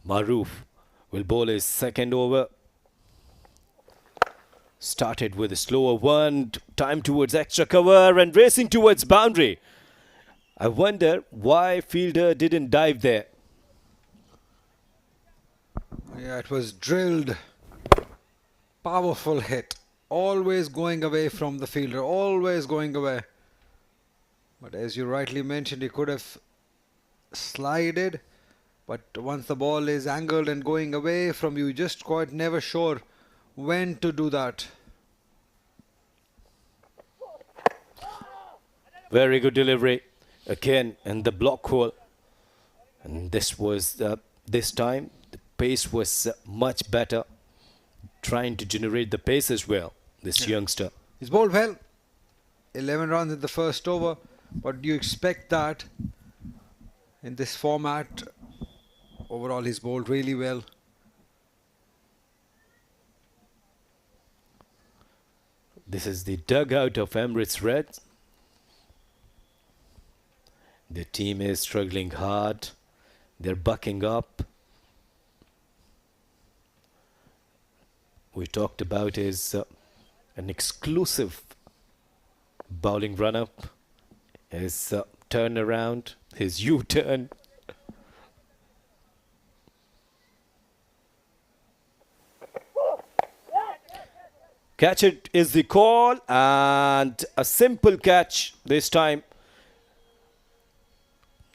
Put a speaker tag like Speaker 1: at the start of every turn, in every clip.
Speaker 1: Maruf will bowl his second over. Started with a slower one, time towards extra cover and racing towards boundary. I wonder why fielder didn't dive there.
Speaker 2: Yeah, it was drilled. Powerful hit. Always going away from the fielder. Always going away. But as you rightly mentioned, he could have slided. But once the ball is angled and going away from you, just quite never sure when to do that.
Speaker 1: Very good delivery again in the block hole. And this time the pace was much better. Trying to generate the pace as well, this youngster.
Speaker 2: He's bowled well. 11 runs in the first over. But do you expect that in this format? Overall, he's bowled really well.
Speaker 1: This is the dugout of Emirates Reds. The team is struggling hard. They're bucking up. We talked about his an exclusive bowling run-up, his turnaround, his U-turn. Catch it is the call, and a simple catch this time.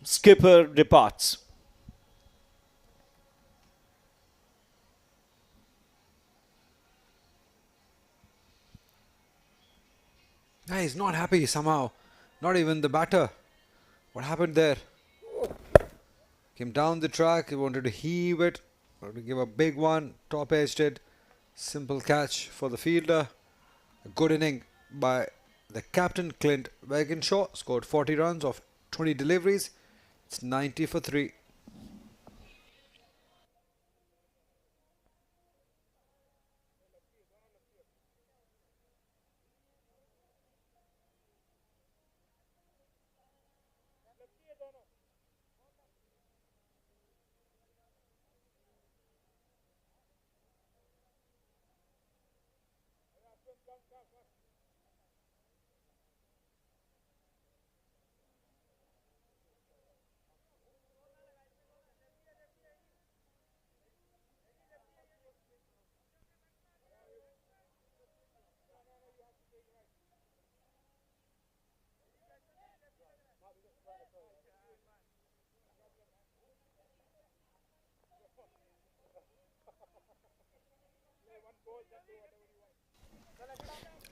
Speaker 1: Skipper departs.
Speaker 2: He's not happy somehow. Not even the batter. What happened there? Came down the track. He wanted to heave it. Wanted to give a big one. Top edged it. Simple catch for the fielder. A good inning by the captain, Clint Wagenshaw. Scored 40 runs off 20 deliveries. It's 90 for 3.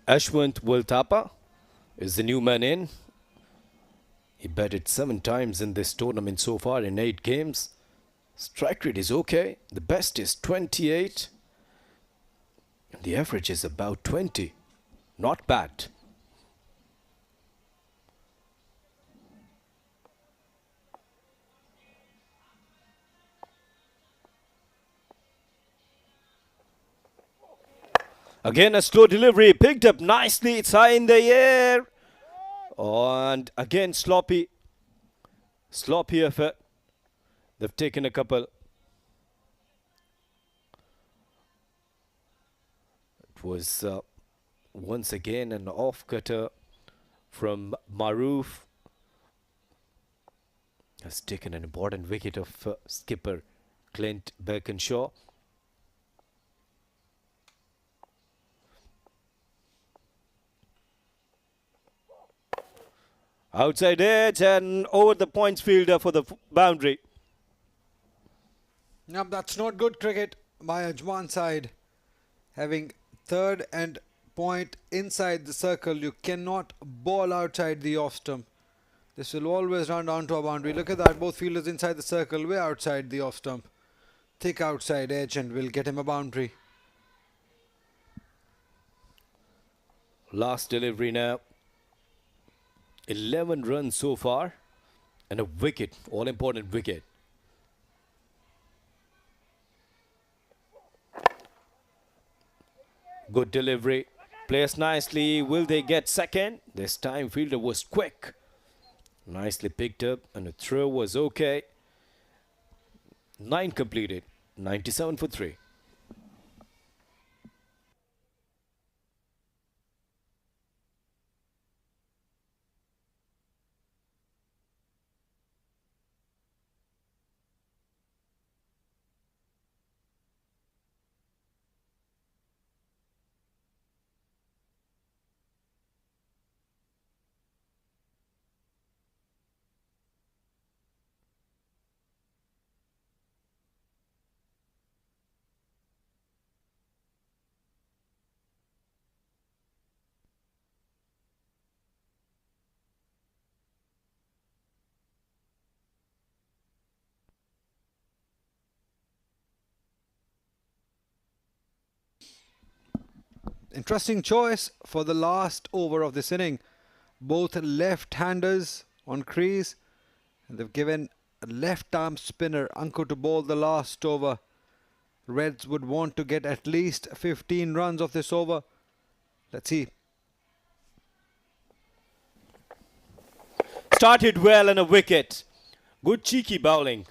Speaker 1: Ashwant Wiltapa is the new man in. He batted 7 times in this tournament so far in 8 games. Strike rate is okay. The best is 28. And the average is about 20. Not bad. Again, a slow delivery, picked up nicely, it's high in the air. And again, sloppy effort. They've taken a couple. It was once again an off-cutter from Maruf. Has taken an important wicket of skipper Clint Birkinshaw. Outside edge and over the points fielder for the boundary.
Speaker 2: Now that's not good cricket by Ajman side. Having third and point inside the circle, you cannot ball outside the off stump. This will always run down to a boundary. Look at that, both fielders inside the circle, way outside the off stump. Thick outside edge and will get him a boundary.
Speaker 1: Last delivery now. 11 runs so far and a wicket, all important wicket. Good delivery, placed nicely. Will they get second? This time fielder was quick. Nicely picked up and the throw was okay. 9 completed. 97 for 3.
Speaker 2: Interesting choice for the last over of this inning. Both left-handers on crease, and they've given a left-arm spinner Ankur to bowl the last over. Reds would want to get at least 15 runs off this over. Let's see.
Speaker 1: Started well and a wicket. Good cheeky bowling.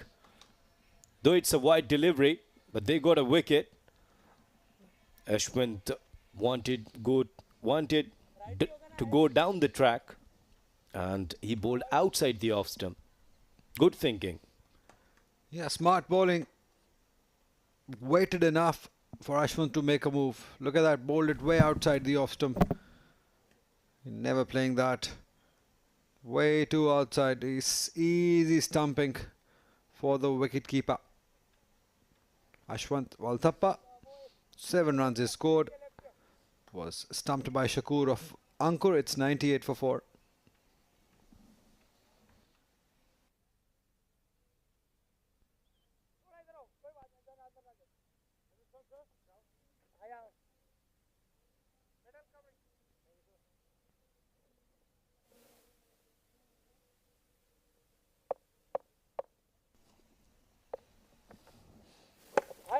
Speaker 1: Though it's a wide delivery, but they got a wicket. Ajman wanted to go down the track, and he bowled outside the off stump. Good thinking.
Speaker 2: Yeah, smart bowling. Waited enough for Ashwin to make a move. Look at that, bowled it way outside the off stump. Never playing that. Way too outside. It's easy stumping for the wicket-keeper. Ashwant Walthappa, 7 runs is scored. Was stumped by Shakur of Ankur. It's 98 for 4.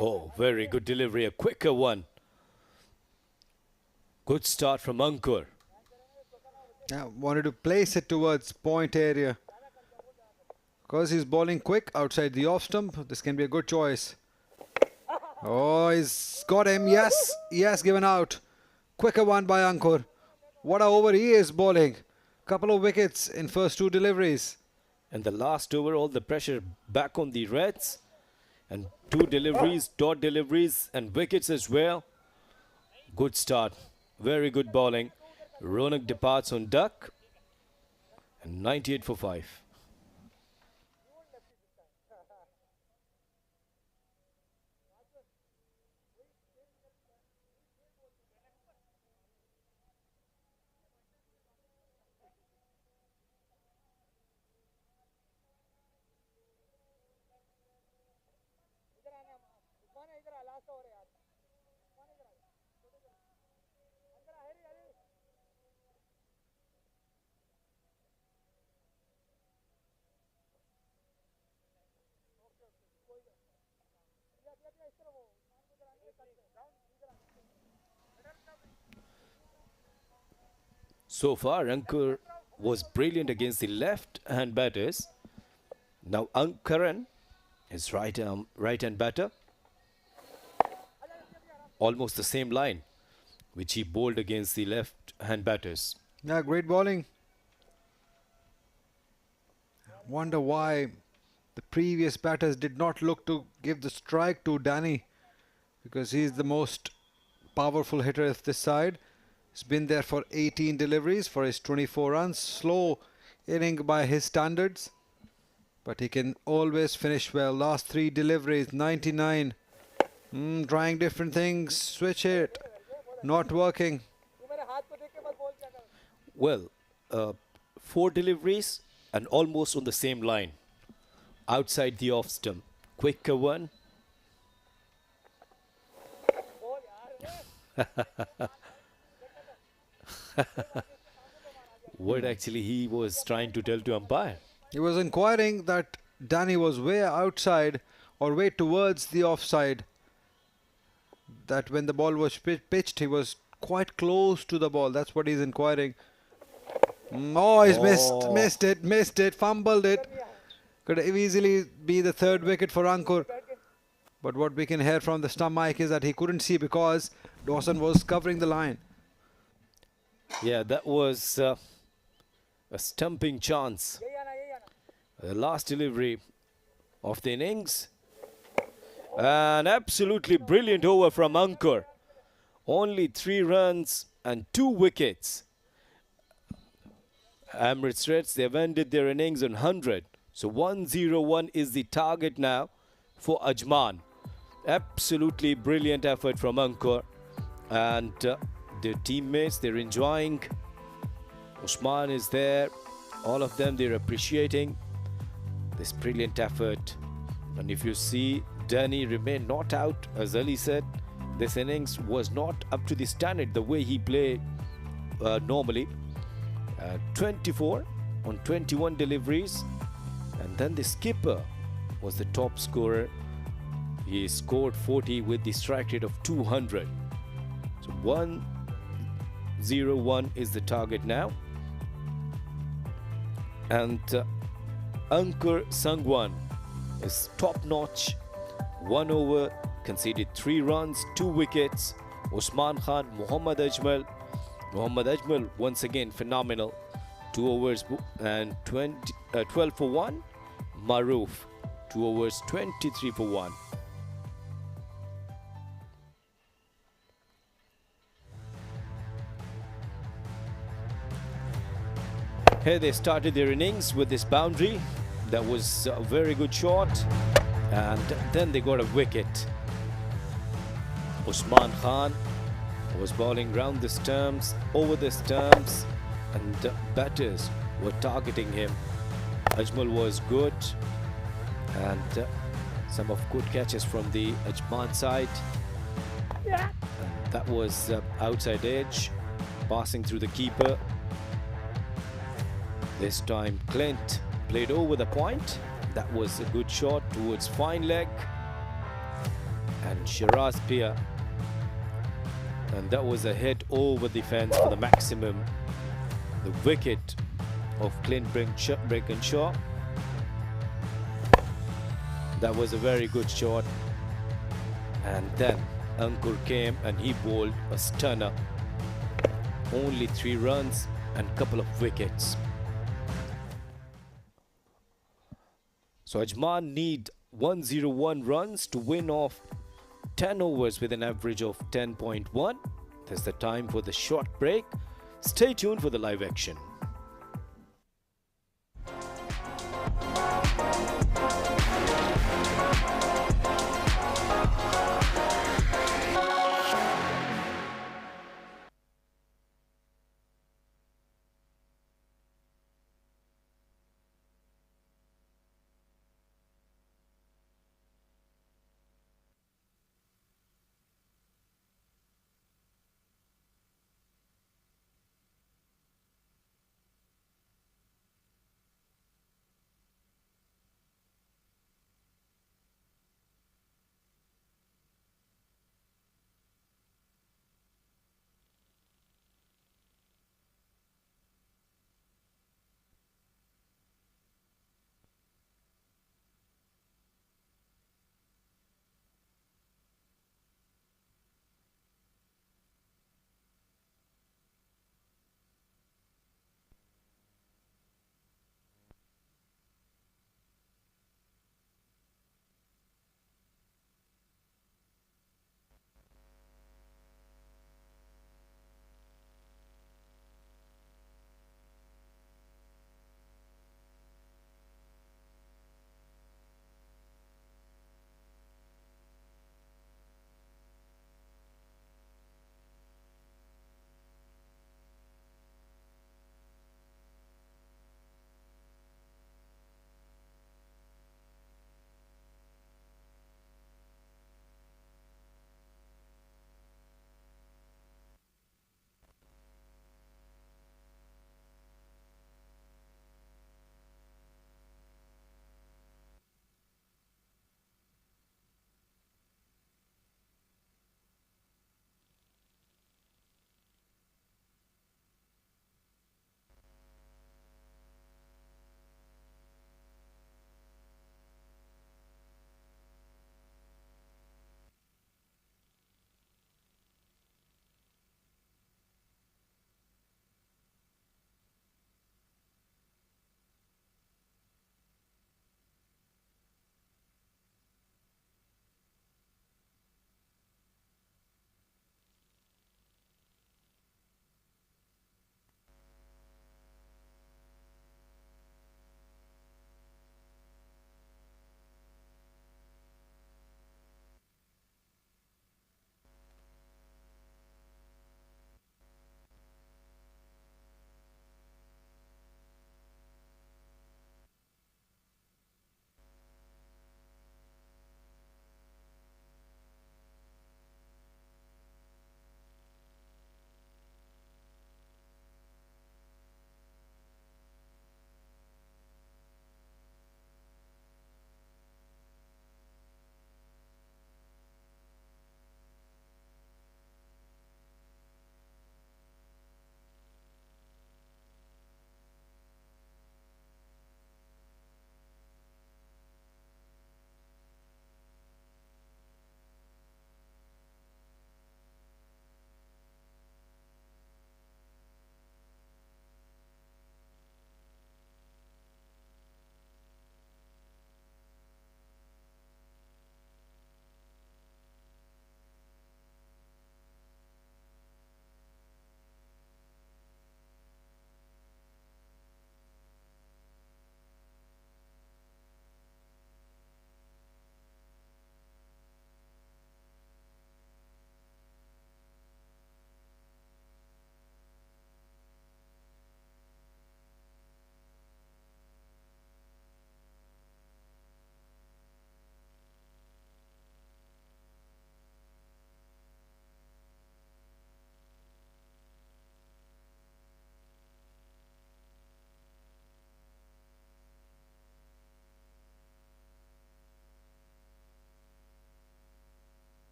Speaker 1: Oh, very good delivery. A quicker one. Good start from Ankur.
Speaker 2: Yeah, wanted to place it towards point area. Because he's bowling quick outside the off stump, this can be a good choice. Oh, he's got him. Yes, yes, given out. Quicker one by Ankur. What a over he is bowling. Couple of wickets in first 2 deliveries.
Speaker 1: And the last over, all the pressure back on the Reds. And 2 deliveries, dot deliveries, and wickets as well. Good start. Very good bowling. Ronak departs on duck. And 98 for 5. So far, Ankur was brilliant against the left-hand batters. Now Ankaran, his right-hand batter, almost the same line, which he bowled against the left-hand batters.
Speaker 2: Yeah, great bowling. Wonder why the previous batters did not look to give the strike to Danny, because he's the most powerful hitter of this side. He's been there for 18 deliveries for his 24 runs. Slow inning by his standards, but he can always finish well. Last 3 deliveries, 99. Trying different things. Switch it. Not working.
Speaker 1: Well, 4 deliveries and almost on the same line. Outside the off stump. Quicker one. What actually he was trying to tell to umpire?
Speaker 2: He was inquiring that Danny was way outside or way towards the offside. That when the ball was pitched, he was quite close to the ball. That's what he's inquiring. Oh, he's missed it, fumbled it. Could easily be the 3rd wicket for Ankur. But what we can hear from the stump mic is that he couldn't see because Dawson was covering the line.
Speaker 1: Yeah, that was a stumping chance. The last delivery of the innings. An absolutely brilliant over from Ankur. Only 3 runs and 2 wickets. Emirates Reds, they've ended their innings on 100. So 101 is the target now for Ajman. Absolutely brilliant effort from Ankur. And their teammates, they're enjoying. Usman is there. All of them, they're appreciating this brilliant effort. And if you see, Danny remained not out. As Ali said, this innings was not up to the standard the way he played normally. 24 on 21 deliveries. And then the skipper was the top scorer. He scored 40 with the strike rate of 200. So 101 is the target now. And Ankur Sangwan is top notch. 1 over, conceded 3 runs, 2 wickets. Usman Khan, Muhammad Ajmal. Muhammad Ajmal once again phenomenal. 2 overs and 12 for 1. Maroof, 2 overs, 23 for 1. Here they started their innings with this boundary. That was a very good shot. And then they got a wicket. Usman Khan was bowling round the stumps, over the stumps, and batters were targeting him. Ajmal was good, and some of good catches from the Ajman side. And that was outside edge, passing through the keeper. This time Clint played over the point. That was a good shot towards fine leg. And Shiraz Pia. And that was a hit over the fence for the maximum. The wicket of Clint Brinkenshaw. That was a very good shot. And then Ankur came and he bowled a stunner. Only 3 runs and couple of wickets. So Ajman need 101 runs to win off 10 overs with an average of 10.1. That's the time for the short break. Stay tuned for the live action.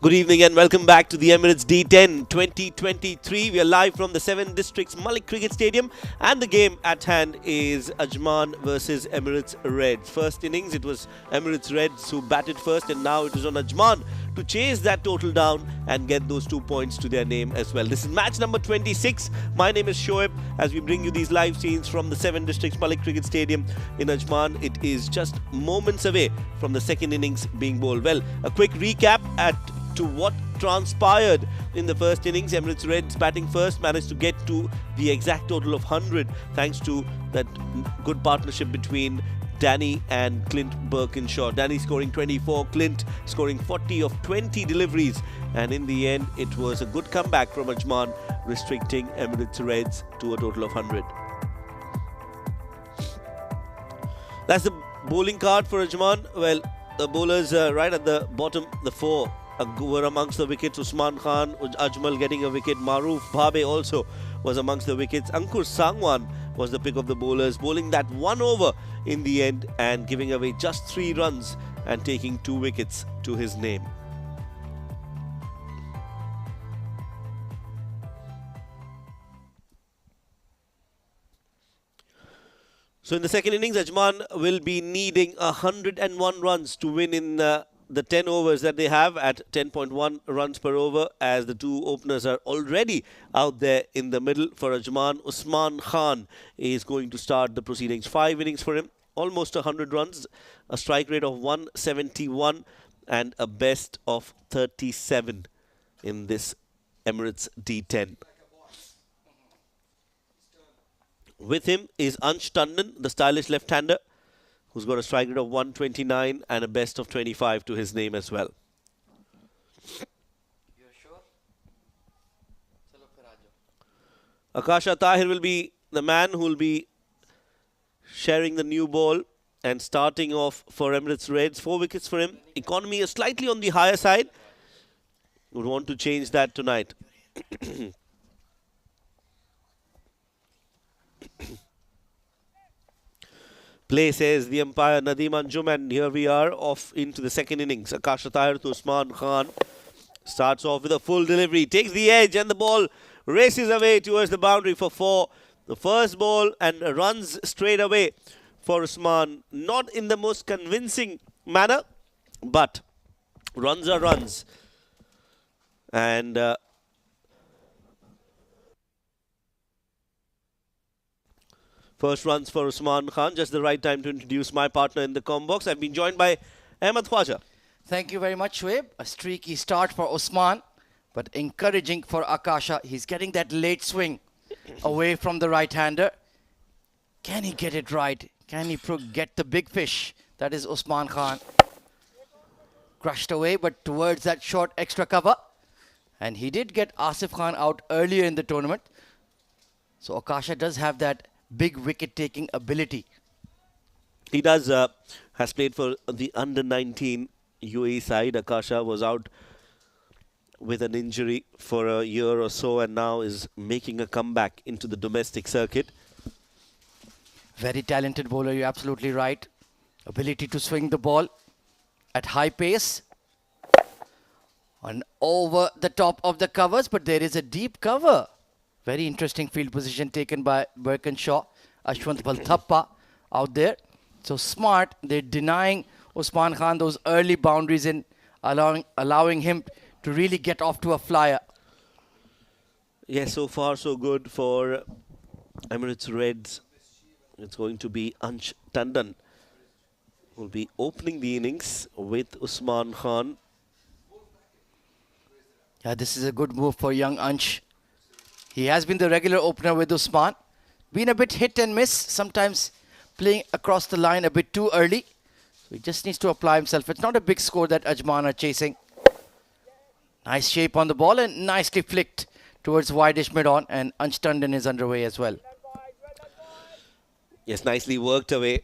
Speaker 3: Good evening and welcome back to the Emirates D10 2023. We are live from the 7 Districts Malek Cricket Stadium and the game at hand is Ajman versus Emirates Reds. First innings it was Emirates Reds who batted first and now it is on Ajman to chase that total down and get those 2 points to their name as well. This is match number 26. My name is Shoaib as we bring you these live scenes from the 7 Districts Malek Cricket Stadium in Ajman. It is just moments away from the second innings being bowled. Well, a quick recap to what transpired in the first innings. Emirates Reds batting first managed to get to the exact total of 100 thanks to that good partnership between Danny and Clint Birkinshaw. Danny scoring 24, Clint scoring 40 of 20 deliveries, and in the end it was a good comeback from Ajman, restricting Emirates Reds to a total of 100. That's the bowling card for Ajman. Well, the bowlers right at the bottom, the four were amongst the wickets. Usman Khan, Ajmal getting a wicket. Maroof Bhabe also was amongst the wickets. Ankur Sangwan was the pick of the bowlers, bowling that 1 over in the end and giving away just 3 runs and taking 2 wickets to his name. So in the second innings, Ajman will be needing 101 runs to win in the 10 overs that they have at 10.1 runs per over, as the 2 openers are already out there in the middle for Ajman. Usman Khan is going to start the proceedings. 5 innings for him, almost 100 runs, a strike rate of 171 and a best of 37 in this Emirates D10. With him is Ansh Tandon, the stylish left-hander, who's got a strike rate of 129 and a best of 25 to his name as well.
Speaker 4: You're sure? Chalo phir aa jao.
Speaker 3: Akasha Tahir will be the man who will be sharing the new ball and starting off for Emirates Reds. 4 wickets for him. Economy is slightly on the higher side. Would want to change that tonight. Play, says the umpire Nadeem Anjum, and here we are off into the second innings. Akasha Tahir to Usman Khan starts off with a full delivery, takes the edge and the ball races away towards the boundary for 4. The first ball and runs straight away for Usman. Not in the most convincing manner, but runs are runs. And first runs for Usman Khan. Just the right time to introduce my partner in the box. I've been joined by Ahmed Khwaja.
Speaker 4: Thank you very much, Shoaib. A streaky start for Usman, but encouraging for Akasha. He's getting that late swing away from the right-hander. Can he get it right? Can he get the big fish? That is Usman Khan. Crushed away, but towards that short extra cover. And he did get Asif Khan out earlier in the tournament. So Akasha does have that big wicket-taking ability.
Speaker 3: He does, has played for the under-19 UAE side. Akasha was out with an injury for a year or so and now is making a comeback into the domestic circuit.
Speaker 4: Very talented bowler, you're absolutely right. Ability to swing the ball at high pace. And over the top of the covers, but there is a deep cover. Very interesting field position taken by Birkinshaw. Ashwant Balthappa out there. So smart. They're denying Usman Khan those early boundaries and allowing him to really get off to a flyer.
Speaker 3: Yes, so far so good for Emirates Reds. It's going to be Ansh Tandon who will be opening the innings with Usman Khan.
Speaker 4: Yeah, this is a good move for young Ansh. He has been the regular opener with Usman. Been a bit hit and miss, sometimes playing across the line a bit too early. So he just needs to apply himself. It's not a big score that Ajman are chasing. Nice shape on the ball and nicely flicked towards wideish mid-on, and Ansh Tandon is underway as well.
Speaker 3: Yes, nicely worked away.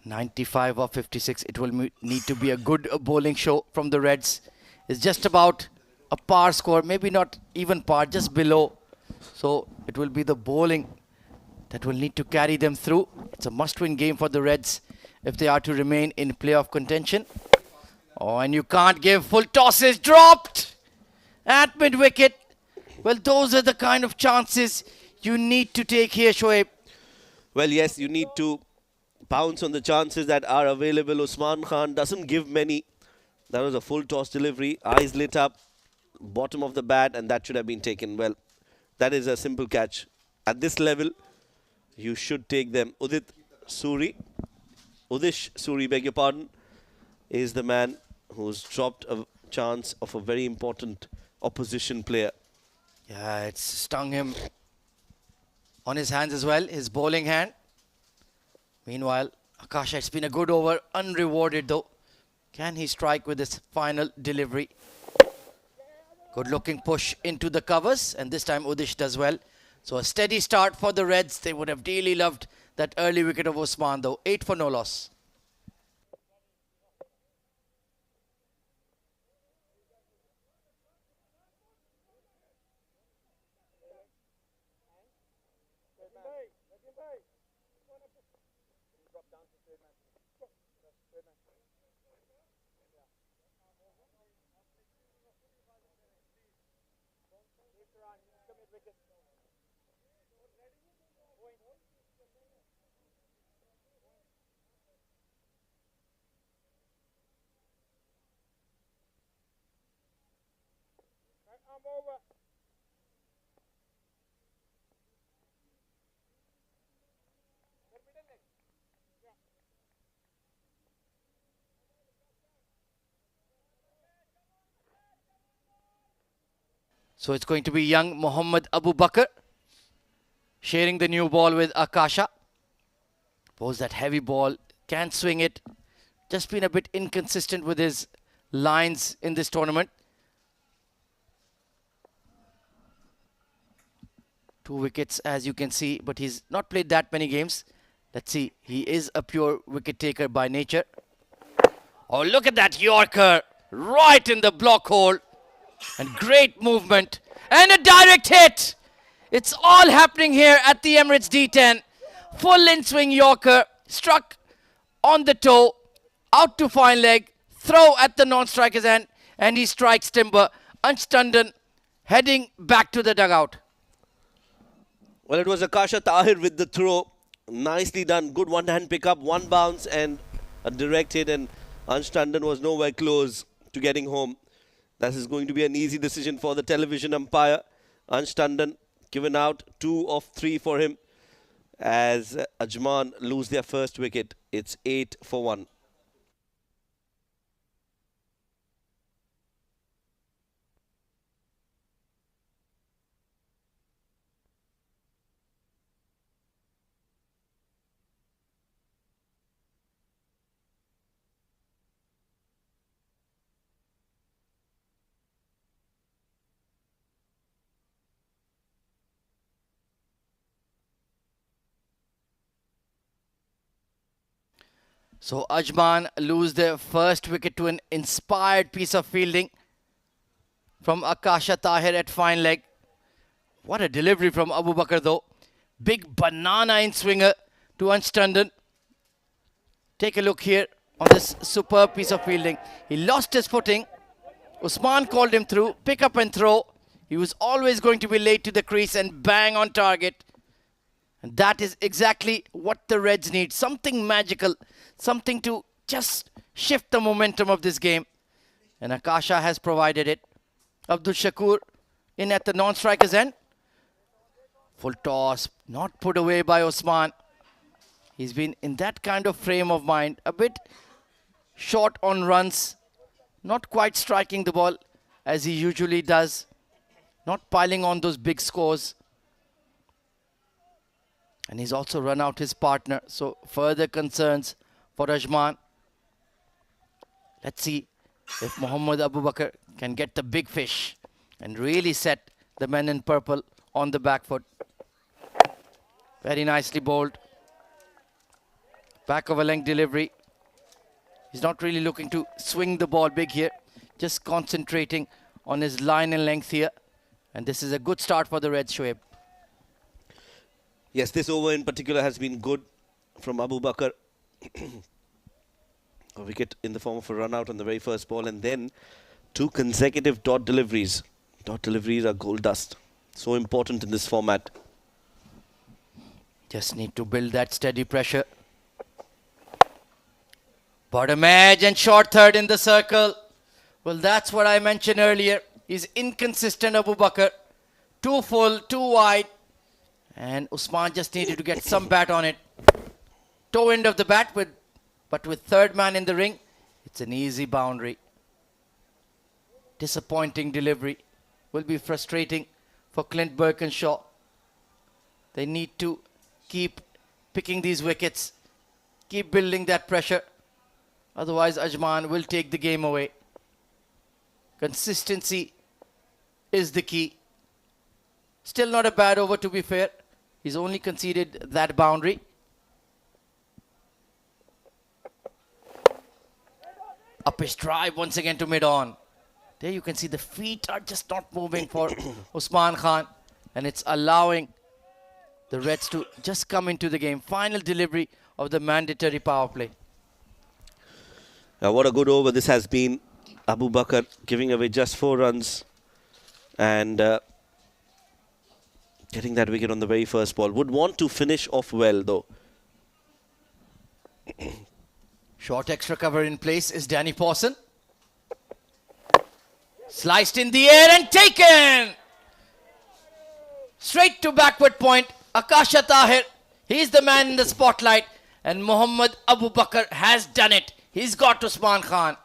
Speaker 4: 95 or 56. It will need to be a good bowling show from the Reds. It's just about a par score, maybe not even par, just below. So it will be the bowling that will need to carry them through. It's a must-win game for the Reds if they are to remain in playoff contention. Oh, and you can't give full tosses. Dropped at mid-wicket. Well, those are the kind of chances you need to take here, Shoaib.
Speaker 3: Well, yes, you need to pounce on the chances that are available. Usman Khan doesn't give many. That was a full toss delivery. Eyes lit up. Bottom of the bat, and that should have been taken. Well, that is a simple catch. At this level, you should take them. Udish Suri, beg your pardon, is the man who's dropped a chance of a very important opposition player.
Speaker 4: Yeah, it's stung him on his hands as well, his bowling hand. Meanwhile, Akasha, it's been a good over, unrewarded though. Can he strike with his final delivery? Good looking push into the covers, and this time Udish does well. So a steady start for the Reds. They would have dearly loved that early wicket of Usman though. 8 for no loss. So it's going to be young Mohammad Abu Bakr sharing the new ball with Akasha. Pose that heavy ball, can't swing it. Just been a bit inconsistent with his lines in this tournament. 2 wickets as you can see, but he's not played that many games. Let's see, he is a pure wicket taker by nature. Oh, look at that Yorker right in the block hole. And great movement. And a direct hit. It's all happening here at the Emirates D10. Full in-swing Yorker. Struck on the toe. Out to fine leg. Throw at the non-striker's end. And he strikes timber. Ansh Tandon heading back to the dugout.
Speaker 3: Well, it was Akasha Tahir with the throw. Nicely done. Good one-hand pickup. One bounce and a direct hit. And Ansh Tandon was nowhere close to getting home. This is going to be an easy decision for the television umpire. Ansh Tandon given out 2 of 3 for him as Ajman lose their first wicket. It's 8 for 1.
Speaker 4: So Ajman lose their first wicket to an inspired piece of fielding from Akasha Tahir at fine leg. What a delivery from Abu Bakr though. Big banana in swinger to Ansh Tandon. Take a look here on this superb piece of fielding. He lost his footing. Usman called him through. Pick up and throw. He was always going to be late to the crease and bang on target. And that is exactly what the Reds need. Something magical. Something to just shift the momentum of this game. And Akasha has provided it. Abdul Shakur in at the non-striker's end. Full toss. Not put away by Usman. He's been in that kind of frame of mind. A bit short on runs. Not quite striking the ball as he usually does. Not piling on those big scores. And he's also run out his partner. So further concerns for Ajman. Let's see if Mohammad Abu Bakr can get the big fish and really set the men in purple on the back foot. Very nicely bowled. Back of a length delivery. He's not really looking to swing the ball big here. Just concentrating on his line and length here. And this is a good start for the Reds, Shoaib.
Speaker 3: Yes, this over in particular has been good from Abu Bakr. A wicket in the form of a run out on the very first ball, and then 2 consecutive dot deliveries. Dot deliveries are gold dust. So important in this format.
Speaker 4: Just need to build that steady pressure. Bottom edge and short third in the circle. Well, that's what I mentioned earlier. He's inconsistent, Abu Bakr. Too full, too wide. And Usman just needed to get some bat on it. Toe end of the bat, but with third man in the ring, it's an easy boundary. Disappointing delivery. Will be frustrating for Clint Birkinshaw. They need to keep picking these wickets. Keep building that pressure. Otherwise, Ajman will take the game away. Consistency is the key. Still not a bad over, to be fair. He's only conceded that boundary. Up his drive once again to mid-on. There you can see the feet are just not moving for Usman Khan. And it's allowing the Reds to just come into the game. Final delivery of the mandatory power play.
Speaker 3: Now, what a good over this has been. Abu Bakr giving away just 4 runs and getting that wicket on the very first ball. Would want to finish off well, though.
Speaker 4: Short extra cover in place is Danny Pawson. Sliced in the air and taken! Straight to backward point. Akasha Tahir, he's the man in the spotlight. And Mohammad Abu Bakr has done it. He's got Usman Khan.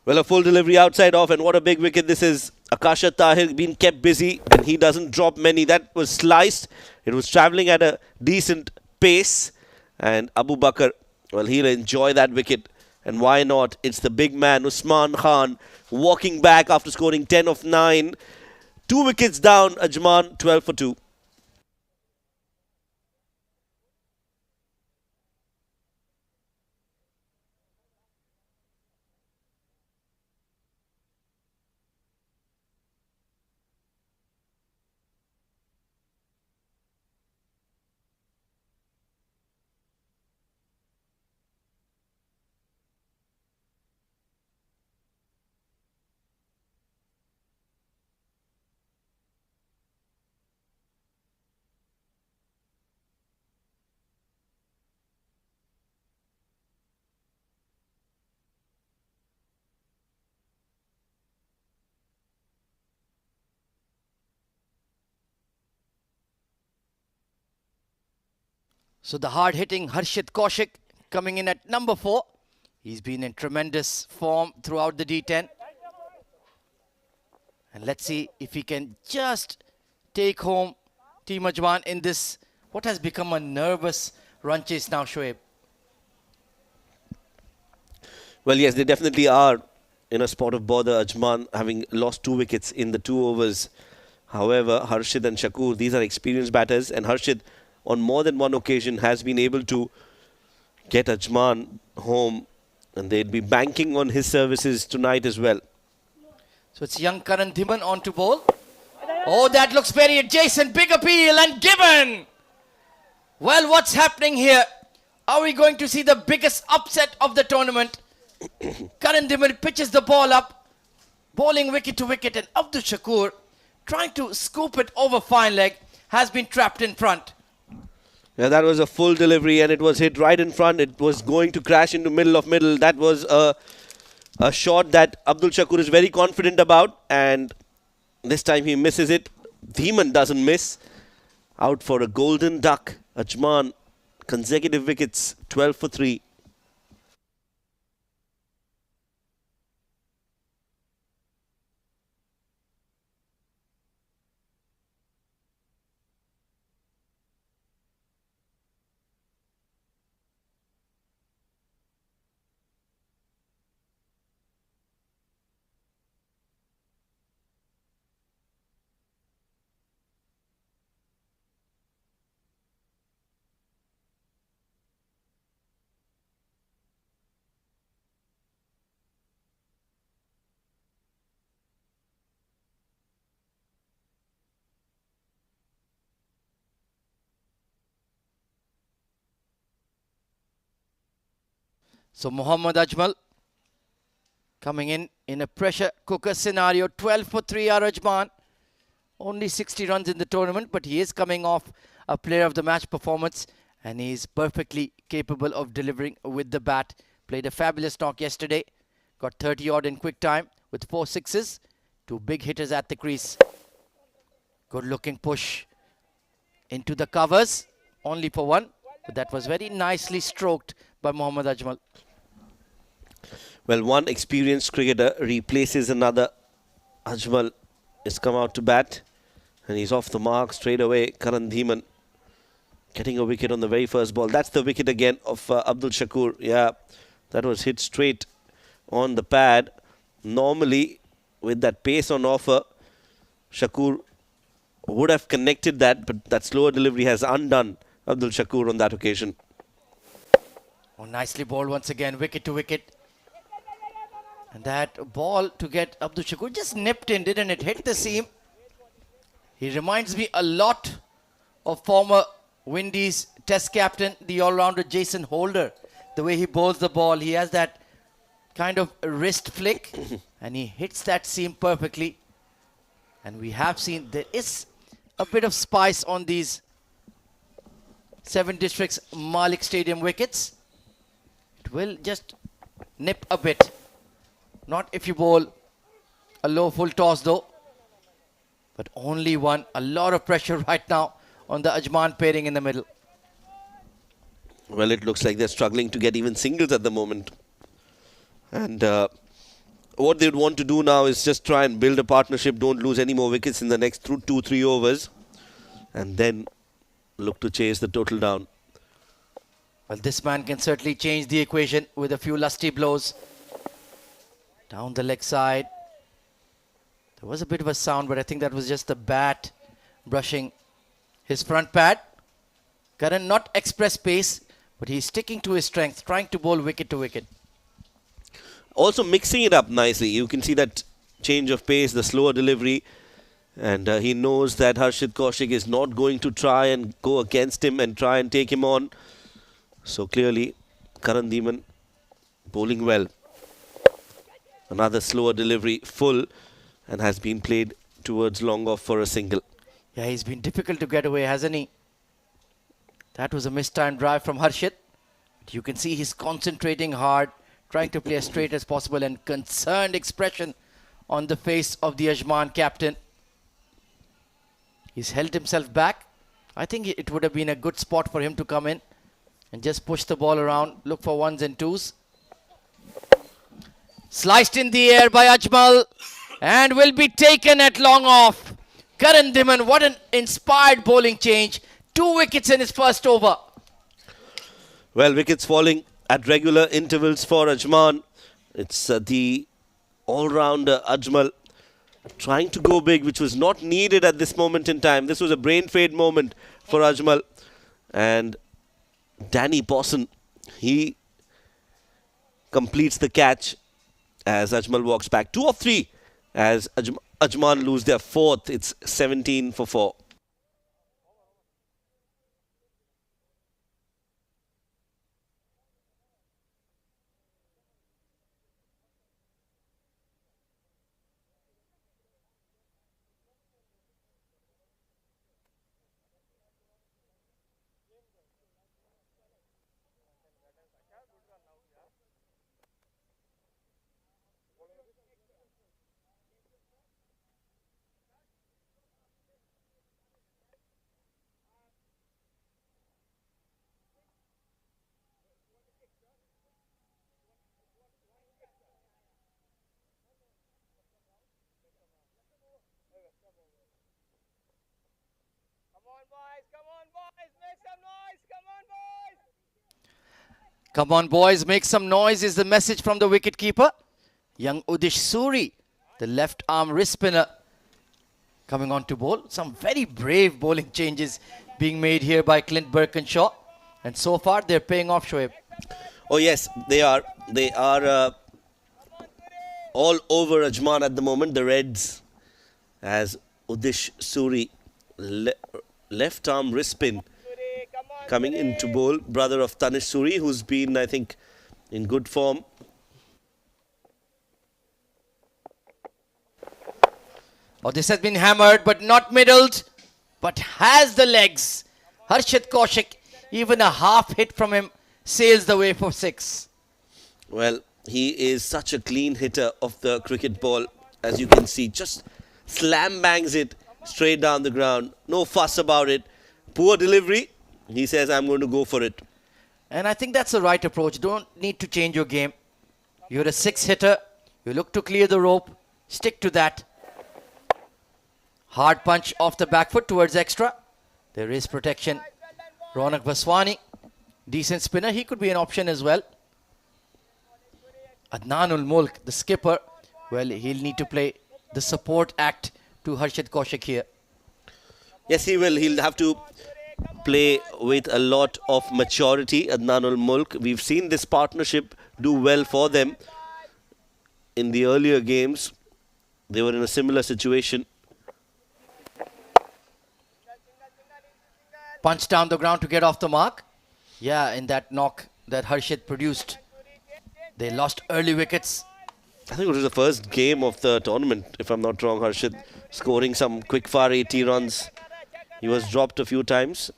Speaker 3: Well, a full delivery outside off, and what a big wicket this is. Akasha Tahir being kept busy, and he doesn't drop many. That was sliced. It was travelling at a decent pace. And Abu Bakr, well, he'll enjoy that wicket. And why not? It's the big man, Usman Khan, walking back after scoring 10 of 9. 2 wickets down, Ajman 12 for 2.
Speaker 4: So the hard-hitting Harshit Kaushik coming in at number 4. He's been in tremendous form throughout the D10. And let's see if he can just take home Team Ajman in this, what has become a nervous run chase now, Shoaib.
Speaker 3: Well, yes, they definitely are in a spot of bother, Ajman having lost 2 wickets in the 2 overs. However, Harshid and Shakur, these are experienced batters, and Harshid on more than one occasion has been able to get Ajman home, and they'd be banking on his services tonight as well.
Speaker 4: So it's young Karan Dhiman on to bowl. Oh, that looks very adjacent. Big appeal and given. Well, what's happening here? Are we going to see the biggest upset of the tournament? Karan Dhiman pitches the ball up, bowling wicket to wicket, and Abdul Shakur, trying to scoop it over fine leg, has been trapped in front.
Speaker 3: Yeah, that was a full delivery, and it was hit right in front. It was going to crash into middle of middle. That was a shot that Abdul Shakur is very confident about, and this time he misses it. Dhiman doesn't miss. Out for a golden duck. Ajman, consecutive wickets, 12 for 3.
Speaker 4: So Mohammad Ajmal coming in a pressure cooker scenario. 12 for 3 are Ajman. Only 60 runs in the tournament, but he is coming off a player of the match performance and he's perfectly capable of delivering with the bat. Played a fabulous knock yesterday. Got 30 odd in quick time with 4 sixes. 2 big hitters at the crease. Good looking push into the covers. Only for 1. But that was very nicely stroked by Mohammad Ajmal.
Speaker 3: Well, one experienced cricketer replaces another. Ajmal has come out to bat and he's off the mark straight away. Karan Dhiman getting a wicket on the very first ball. That's the wicket again of Abdul Shakur. Yeah, that was hit straight on the pad. Normally, with that pace on offer, Shakur would have connected that, but that slower delivery has undone Abdul Shakur on that occasion.
Speaker 4: Oh, nicely bowled once again, wicket to wicket. And that ball to get Abdul Shakur just nipped in, didn't it? Hit the seam. He reminds me a lot of former Windies Test captain, the all-rounder Jason Holder. The way he bowls the ball, he has that kind of wrist flick and he hits that seam perfectly. And we have seen there is a bit of spice on these 7 districts Malek Stadium wickets. It will just nip a bit. Not if you bowl a low full toss though. But only 1. A lot of pressure right now on the Ajman pairing in the middle.
Speaker 3: Well, it looks like they're struggling to get even singles at the moment. And what they'd want to do now is just try and build a partnership, don't lose any more wickets in the next 2-3 overs. And then look to chase the total down.
Speaker 4: Well, this man can certainly change the equation with a few lusty blows. Down the leg side. There was a bit of a sound, but I think that was just the bat brushing his front pad. Karan not express pace, but he's sticking to his strength, trying to bowl wicket to wicket.
Speaker 3: Also mixing it up nicely. You can see that change of pace, the slower delivery. And he knows that Harshit Kaushik is not going to try and go against him and try and take him on. So clearly, Karan Dhiman bowling well. Another slower delivery, full, and has been played towards long off for a single.
Speaker 4: Yeah, he's been difficult to get away, hasn't he? That was a mistimed drive from Harshit. But you can see he's concentrating hard, trying to play as straight as possible, and concerned expression on the face of the Ajman captain. He's held himself back. I think it would have been a good spot for him to come in and just push the ball around, look for 1s and 2s. Sliced in the air by Ajmal and will be taken at long off. Karan Dhiman, what an inspired bowling change. 2 wickets in his first over.
Speaker 3: Well, wickets falling at regular intervals for Ajman. It's the all-rounder Ajmal trying to go big, which was not needed at this moment in time. This was a brain fade moment for Ajmal. And Danny Bosson, he completes the catch as Ajmal walks back. 2 of 3 as Ajman lose their 4th. It's 17 for 4.
Speaker 4: Come on, boys, make some noise is the message from the wicketkeeper. Young Udish Suri, the left arm wrist spinner, coming on to bowl. Some very brave bowling changes being made here by Clint Birkinshaw. And so far, they're paying off, Shoaib.
Speaker 3: Oh, yes, they are. They are all over Ajman at the moment, the Reds, as Udish Suri, left arm wrist spin, coming into bowl, brother of Tanish Suri, who's been, I think, in good form.
Speaker 4: Oh, this has been hammered, but not middled, but has the legs. Harshit Kaushik, even a half hit from him, sails the way for 6.
Speaker 3: Well, he is such a clean hitter of the cricket ball. As you can see, just slam bangs it straight down the ground. No fuss about it. Poor delivery. He says, I'm going to go for it.
Speaker 4: And I think that's the right approach. Don't need to change your game. You're a 6 hitter. You look to clear the rope. Stick to that. Hard punch off the back foot towards extra. There is protection. Ronak Vaswani, decent spinner. He could be an option as well. Adnanul Mulk, the skipper. Well, he'll need to play the support act to Harshit Kaushik here.
Speaker 3: Yes, he will. He'll have to play with a lot of maturity. Adnanul Mulk. We've seen this partnership do well for them in the earlier games. They were in a similar situation.
Speaker 4: Punch down the ground to get off the mark. Yeah, in that knock that Harshit produced, they lost early wickets.
Speaker 3: I think it was the first game of the tournament, if I'm not wrong. Harshit scoring some quick-fire 80 runs. He was dropped a few times.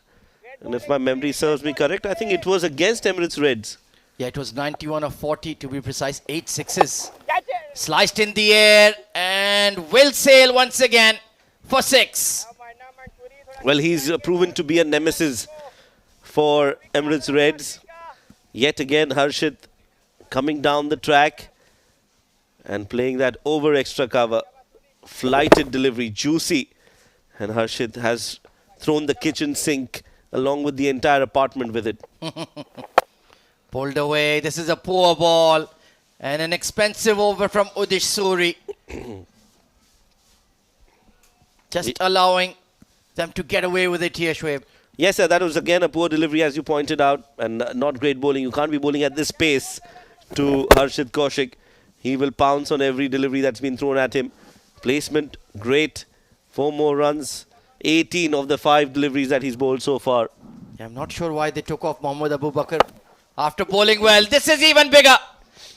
Speaker 3: And if my memory serves me correct, I think it was against Emirates Reds.
Speaker 4: Yeah, it was 91 of 40 to be precise. 8 sixes. Sliced in the air and will sail once again for 6.
Speaker 3: Well, he's proven to be a nemesis for Emirates Reds. Yet again, Harshit coming down the track and playing that over extra cover. Flighted delivery, juicy. And Harshit has thrown the kitchen sink along with the entire apartment with it.
Speaker 4: Pulled away. This is a poor ball. And an expensive over from Udish Suri. Just allowing them to get away with it here, Shoaib.
Speaker 3: Yes, sir, that was again a poor delivery, as you pointed out, and not great bowling. You can't be bowling at this pace to Harshit Kaushik. He will pounce on every delivery that's been thrown at him. Placement, great. 4 more runs. 18 of the 5 deliveries that he's bowled so far.
Speaker 4: Yeah, I'm not sure why they took off Mohammad Abu Bakr after bowling well. This is even bigger.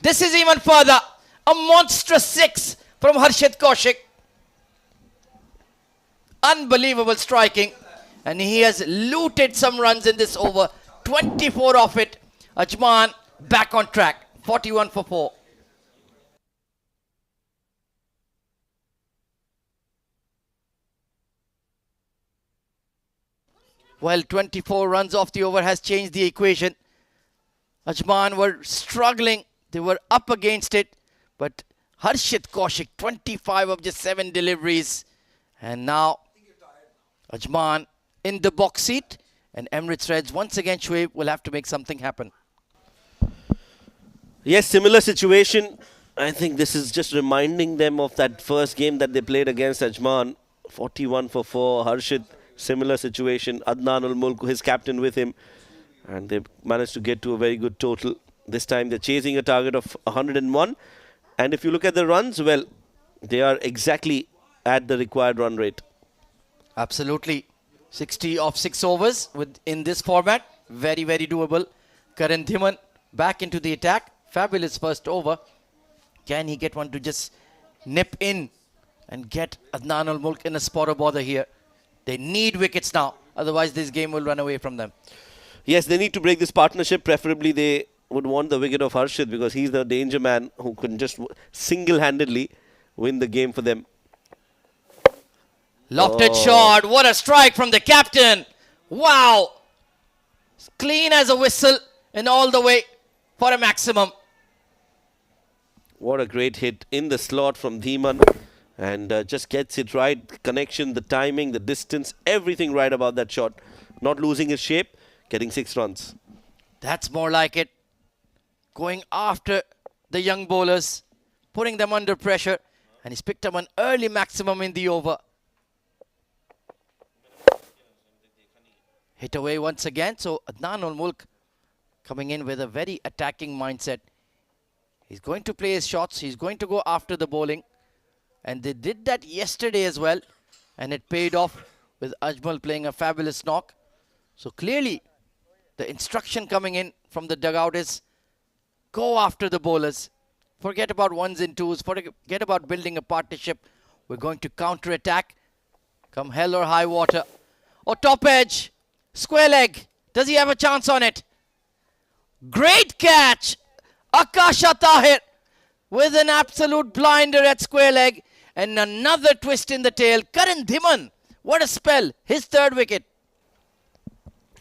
Speaker 4: This is even further. A monstrous 6 from Harshit Kaushik. Unbelievable striking. And he has looted some runs in this over. 24 off it. Ajman back on track. 41 for 4. Well, 24 runs off the over has changed the equation. Ajman were struggling. They were up against it. But Harshit Kaushik, 25 of just 7 deliveries. And now Ajman in the box seat. And Emirates Reds, once again, Shoaib will have to make something happen.
Speaker 3: Yes, similar situation. I think this is just reminding them of that first game that they played against Ajman. 41 for 4. Harshit, similar situation. Adnan ul Mulk, his captain, with him. And they managed to get to a very good total. This time they're chasing a target of 101. And if you look at the runs, well, they are exactly at the required run rate.
Speaker 4: Absolutely. 60 of 6 overs in this format. Very, very doable. Karan Dhiman back into the attack. Fabulous first over. Can he get one to just nip in and get Adnan ul Mulk in a spot of bother here? They need wickets now. Otherwise, this game will run away from them.
Speaker 3: Yes, they need to break this partnership. Preferably, they would want the wicket of Harshit because he's the danger man who can just single-handedly win the game for them.
Speaker 4: Lofted shot. What a strike from the captain. Wow. Clean as a whistle and all the way for a maximum.
Speaker 3: What a great hit in the slot from Dhiman. And just gets it right. Connection, the timing, the distance, everything right about that shot. Not losing his shape, getting 6 runs.
Speaker 4: That's more like it. Going after the young bowlers, putting them under pressure. And he's picked up an early maximum in the over. Hit away once again. So Adnan ul Mulk coming in with a very attacking mindset. He's going to play his shots. He's going to go after the bowling. And they did that yesterday as well. And it paid off with Ajmal playing a fabulous knock. So clearly, the instruction coming in from the dugout is Go after the bowlers. Forget about ones and twos. Forget about building a partnership. We're going to counter-attack. Come hell or high water. Oh, top edge. Square leg. Does he have a chance on it? Great catch. Akasha Tahir with an absolute blinder at square leg. And another twist in the tail. Karan Dhiman. What a spell. His third wicket.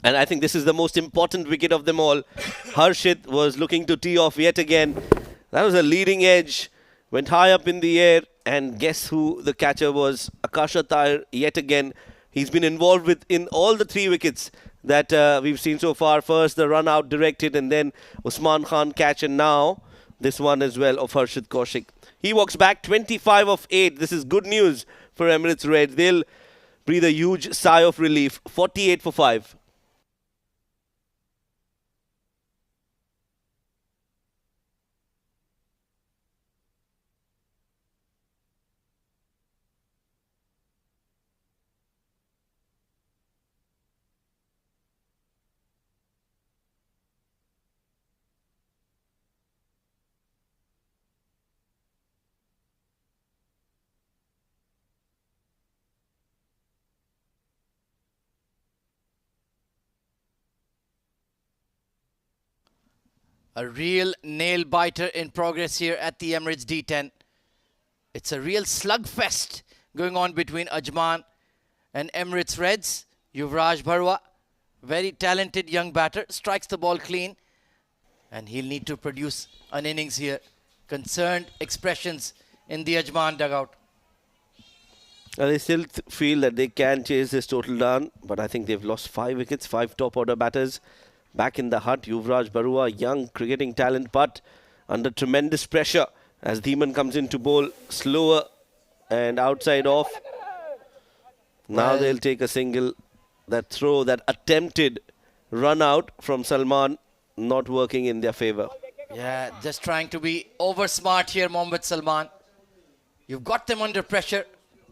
Speaker 3: And I think this is the most important wicket of them all. Harshit was looking to tee off yet again. That was a leading edge. Went high up in the air. And guess who the catcher was? Akasha Tahir yet again. He's been involved in all the 3 wickets that we've seen so far. First, the run out directed, and then Usman Khan catch, and now this one as well of Harshit Kaushik. He walks back 25 of 8. This is good news for Emirates Reds. They'll breathe a huge sigh of relief. 48 for 5.
Speaker 4: A real nail biter in progress here at the Emirates D10. It's a real slugfest going on between Ajman and Emirates Reds. Yuvraj Bharwa, very talented young batter, strikes the ball clean. And he'll need to produce an innings here. Concerned expressions in the Ajman dugout.
Speaker 3: They still feel that they can chase this total down, but I think they've lost 5 wickets, 5 top order batters. Back in the hut, Yuvraj Bharwa, young cricketing talent, but under tremendous pressure as Dhiman comes in to bowl slower and outside off. Now they'll take a single. That throw, that attempted run out from Salman, not working in their favour.
Speaker 4: Yeah, just trying to be over smart here, Mohammad Salman. You've got them under pressure.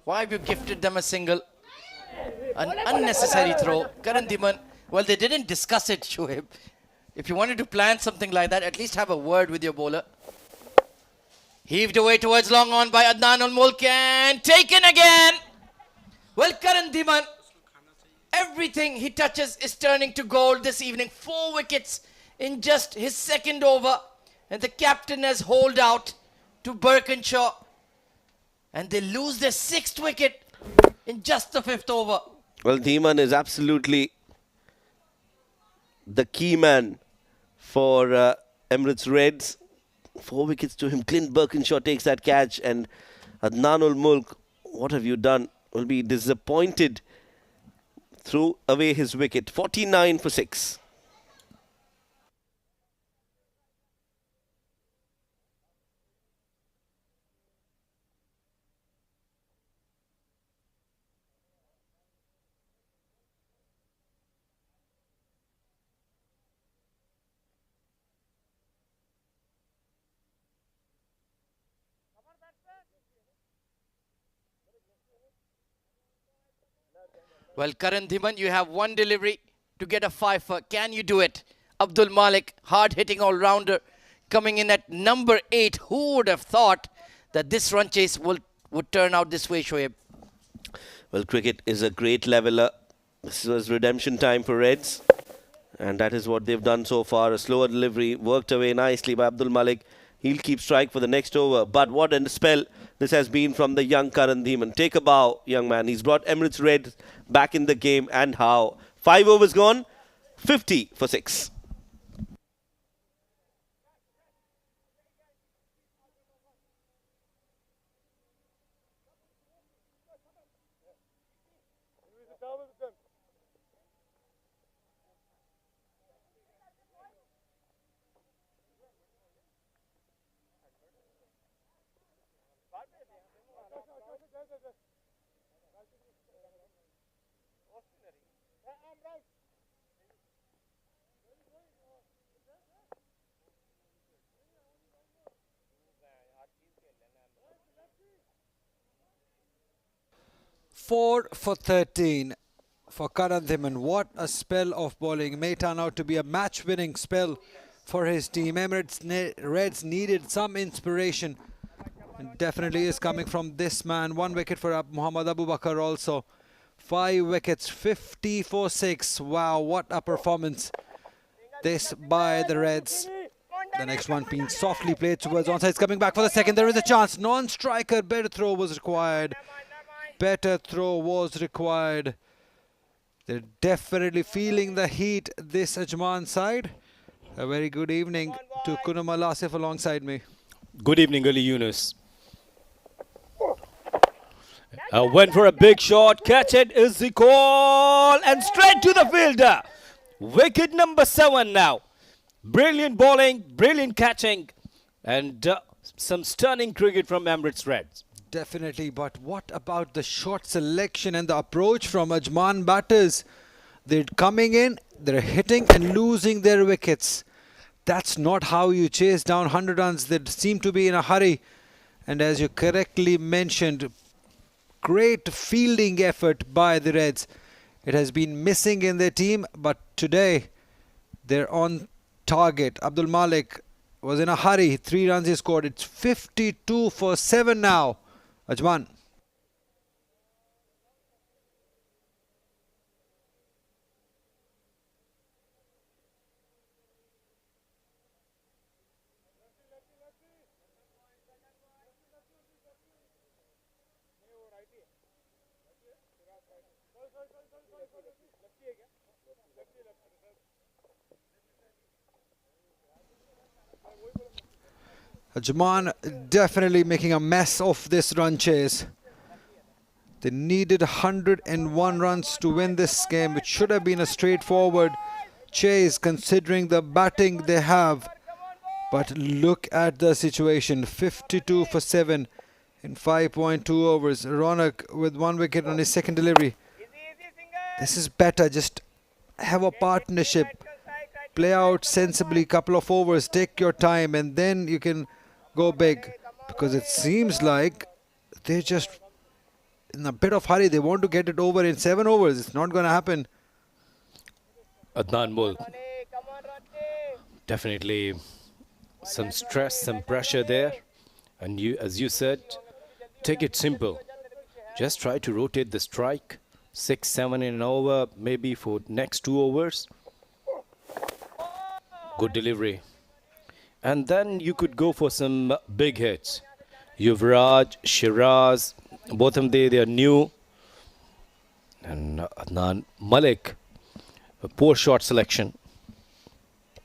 Speaker 4: Why have you gifted them a single? An unnecessary throw. Karan Dhiman. Well, they didn't discuss it, Shoaib. If you wanted to plan something like that, at least have a word with your bowler. Heaved away towards long on by Adnan ul-Mulk and taken again. Well, Karan Dhiman, everything he touches is turning to gold this evening. 4 wickets in just his second over. And the captain has holed out to Birkinshaw. And they lose their 6th wicket in just the 5th over.
Speaker 3: Well, Dhiman is absolutely the key man for Emirates Reds. 4 wickets to him. Clint Birkinshaw takes that catch, and Adnan ul-Mulk, what have you done? Will be disappointed. Threw away his wicket. 49 for 6.
Speaker 4: Well, Karan Dhiman, you have one delivery to get a 5-for. Can you do it? Abdul Malek, hard-hitting all-rounder, coming in at number 8. Who would have thought that this run chase would turn out this way, Shoaib?
Speaker 3: Well, cricket is a great leveler. This was redemption time for Reds. And that is what they've done so far. A slower delivery, worked away nicely by Abdul Malik. He'll keep strike for the next over. But what a spell this has been from the young Karan Dhiman. Take a bow, young man. He's brought Emirates Reds back in the game, and how. 5 overs gone, 50 for 6.
Speaker 2: Four for 13 for Karan Dhiman. What a spell of bowling. May turn out to be a match-winning spell for his team. Emirates Reds needed some inspiration, and definitely is coming from this man. 1 wicket for Muhammad Abu Bakar also. 5 wickets, 50 for 6. Wow, what a performance this by the Reds. The next one being softly played towards onside. Coming back for the second. There is a chance. Non-striker. Better throw was required. Better throw was required. They're definitely feeling the heat, this Ajman side. A very good evening to Kunam Al Asif alongside me.
Speaker 1: Good evening, Ali Yunus. Went for a big shot. Catch it is the call. And straight to the fielder. Wicket number 7 now. Brilliant bowling, brilliant catching. And some stunning cricket from Emirates Reds.
Speaker 2: Definitely, but what about the shot selection and the approach from Ajman batters? They're coming in, they're hitting and losing their wickets. That's not how you chase down 100 runs. They seem to be in a hurry. And as you correctly mentioned, great fielding effort by the Reds. It has been missing in their team, but today they're on target. Abdul Malek was in a hurry. 3 runs he scored. It's 52 for 7 now. Ajman. Ajman definitely making a mess of this run chase. They needed 101 runs to win this game, which should have been a straightforward chase considering the batting they have. But look at the situation. 52 for 7 in 5.2 overs. Ronak with 1 wicket on his second delivery. This is better. Just have a partnership. Play out sensibly, couple of overs, take your time, and then you can go big. Because it seems like they're just in a bit of hurry. They want to get it over in 7 overs. It's not going to happen.
Speaker 1: Adnan Mulk. Definitely some stress, some pressure there. And you, as you said, take it simple. Just try to rotate the strike. 6, 7 in an over, maybe for next 2 overs. Good delivery. And then you could go for some big hits. Yuvraj, Shiraz, both of them, they are new. And Adnan Malek, a poor shot selection.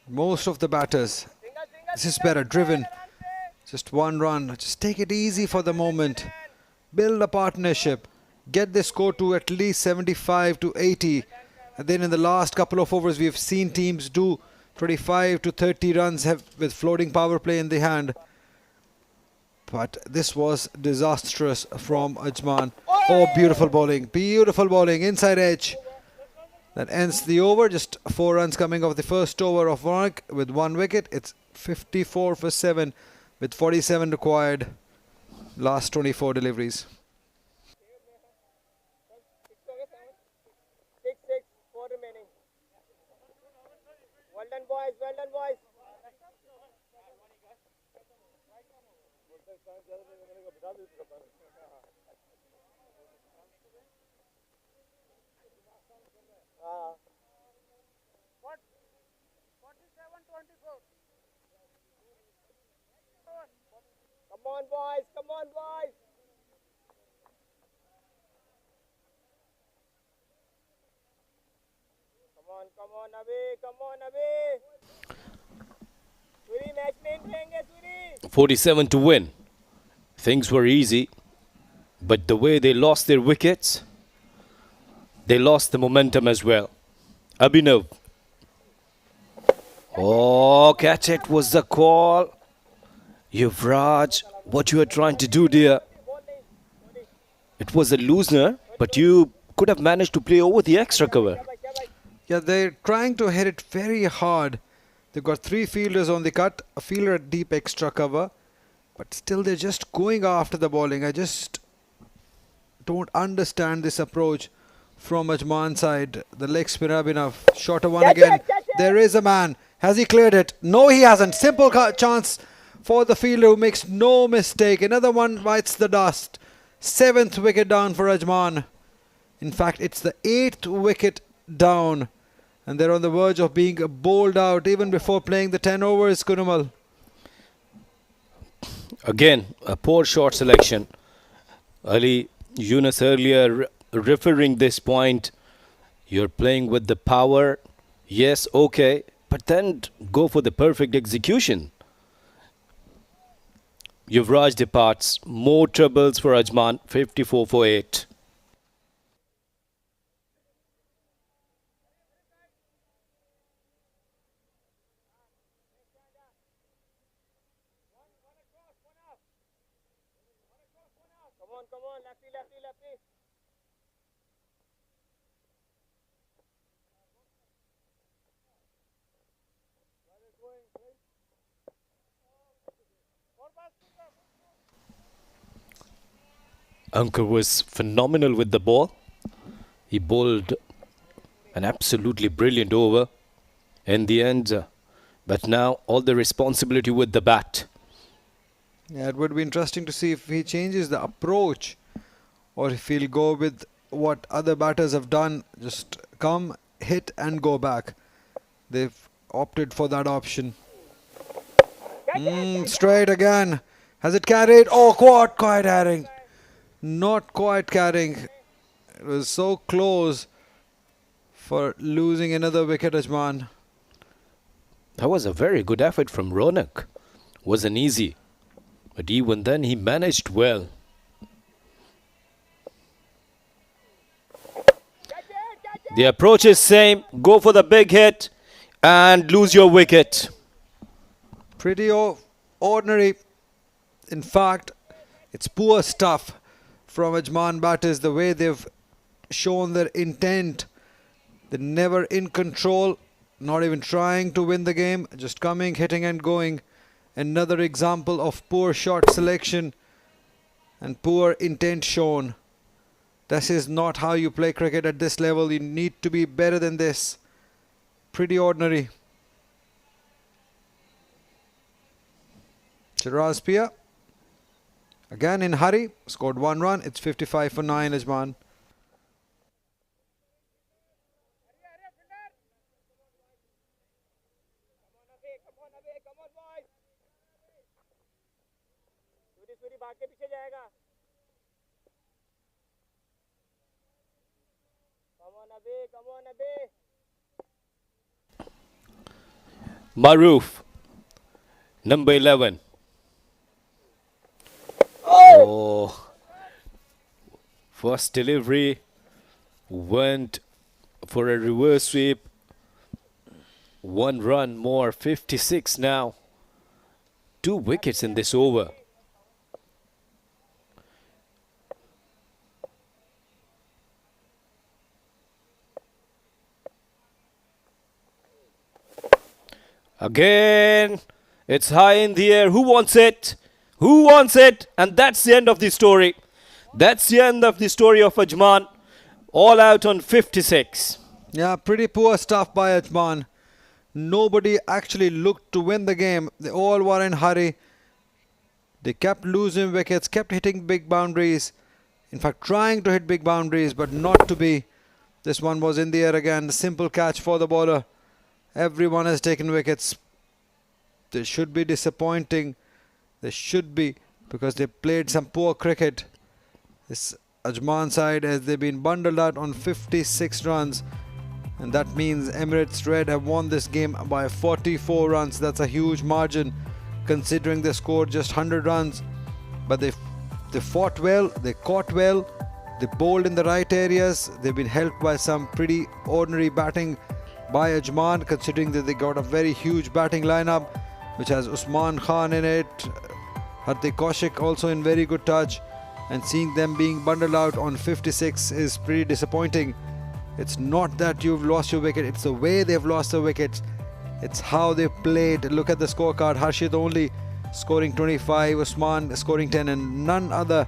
Speaker 2: Most of the batters, this is better, driven. Just 1 run. Just take it easy for the moment. Build a partnership. Get the score to at least 75 to 80. And then in the last couple of overs, we've seen teams do 25 to 30 runs with floating power play in the hand. But this was disastrous from Ajman. Oh, beautiful bowling. Beautiful bowling. Inside edge. That ends the over. Just 4 runs coming off the first over of Ronak with 1 wicket. It's 54 for 7 with 47 required. Last 24 deliveries.
Speaker 5: 4 remaining. Well done, boys. Well done, boys. What? 47-24. Come on, boys. Come on, boys. Come on, Abhi. Come on, Abhi. Suri, match नहीं रहेंगे, Suri.
Speaker 1: 47 to win. Things were easy. But the way they lost their wickets, they lost the momentum as well. Abhinav. Oh, catch it was the call. Yuvraj, what you are trying to do dear? It was a loosener, but you could have managed to play over the extra cover.
Speaker 2: Yeah, they're trying to hit it very hard. They've got 3 fielders on the cut, a fielder at deep extra cover. But still they're just going after the bowling. I just don't understand this approach from Ajman's side. The leg spinner Abhinav. Shorter one again. There is a man. Has he cleared it? No, he hasn't. Simple chance for the fielder who makes no mistake. Another one bites the dust. 7th wicket down for Ajman. In fact, it's the 8th wicket down. And they're on the verge of being bowled out even before playing the 10 overs, Kunumal.
Speaker 1: Again, a poor shot selection. Ali Yunus earlier referring this point. You're playing with the power. Yes, okay. But then go for the perfect execution. Yuvraj departs. More troubles for Ajman. 54 for 8.
Speaker 5: Come on, lefty, lefty, lefty.
Speaker 1: Ankur was phenomenal with the ball. He bowled an absolutely brilliant over in the end. But now all the responsibility with the bat.
Speaker 2: Yeah, it would be interesting to see if he changes the approach or if he'll go with what other batters have done. Just come, hit and go back. They've opted for that option. Straight again. Has it carried? Oh, quite carrying. Not quite carrying. It was so close for losing another wicket, Ajman.
Speaker 1: That was a very good effort from Ronak. Wasn't easy. But even then he managed well. The approach is same. Go for the big hit and lose your wicket.
Speaker 2: Pretty ordinary. In fact, it's poor stuff from Ajman batters, the way they've shown their intent. They're never in control, not even trying to win the game, just coming, hitting and going. Another example of poor shot selection and poor intent shown. This is not how you play cricket at this level. You need to be better than this. Pretty ordinary. Shiraz Pia again in hurry, scored 1 run. It's 55 for 9, Ajman.
Speaker 5: Suri भाग के पीछे जाएगा. Come on, Abhi.
Speaker 1: Maroof, number 11. Oh. First delivery went for a reverse sweep. 1 run more, 56 now. 2 wickets in this over. Again, it's high in the air. Who wants it? Who wants it? And that's the end of the story. That's the end of the story of Ajman. All out on 56.
Speaker 2: Yeah, pretty poor stuff by Ajman. Nobody actually looked to win the game. They all were in hurry. They kept losing wickets, kept hitting big boundaries. In fact, trying to hit big boundaries, but not to be. This one was in the air again. The simple catch for the bowler. Everyone has taken wickets. They should be disappointing. They should be, because they played some poor cricket. This Ajman side, as they've been bundled out on 56 runs. And that means Emirates Red have won this game by 44 runs. That's a huge margin, considering they scored just 100 runs. But they fought well, they caught well, they bowled in the right areas. They've been helped by some pretty ordinary batting by Ajman, considering that they got a very huge batting lineup, which has Usman Khan in it, Hardik Kaushik also in very good touch, and seeing them being bundled out on 56 is pretty disappointing. It's not that you've lost your wicket, it's the way they've lost the wickets. It's how they played. Look at the scorecard. Harshid only scoring 25, Usman scoring 10, and none other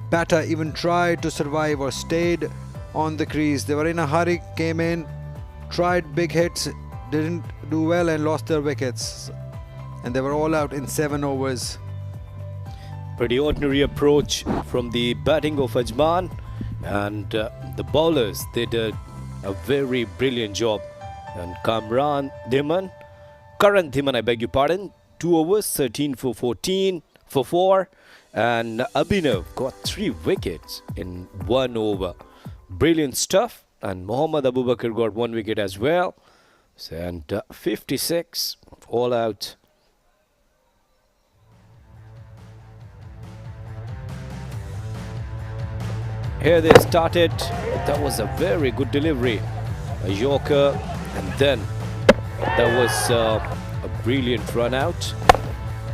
Speaker 2: batter even tried to survive or stayed on the crease. They were in a hurry, came in, tried big hits, didn't do well and lost their wickets. And they were all out in 7 overs.
Speaker 1: Pretty ordinary approach from the batting of Ajman, and the bowlers did a very brilliant job. And Karan Dhiman, I beg your pardon, 2 overs, 13 for 14 for 4, and Abhinav got 3 wickets in 1 over. Brilliant stuff. And Mohammad Abubakar got 1 wicket as well. And 56 all out. Here they started. That was a very good delivery. A Yorker, and then there was a brilliant run out.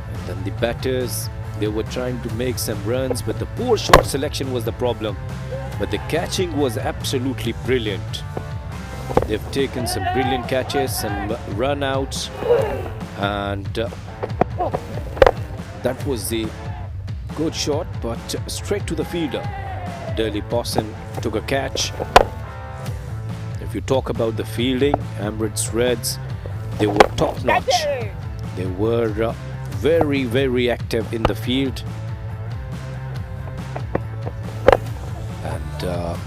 Speaker 1: And then the batters, they were trying to make some runs, but the poor shot selection was the problem. But the catching was absolutely brilliant. They've taken some brilliant catches and run outs, and that was the good shot, but straight to the fielder. Delhi Posson took a catch. If you talk about the fielding, Emirates Reds, they were top notch. They were very, very active in the field. And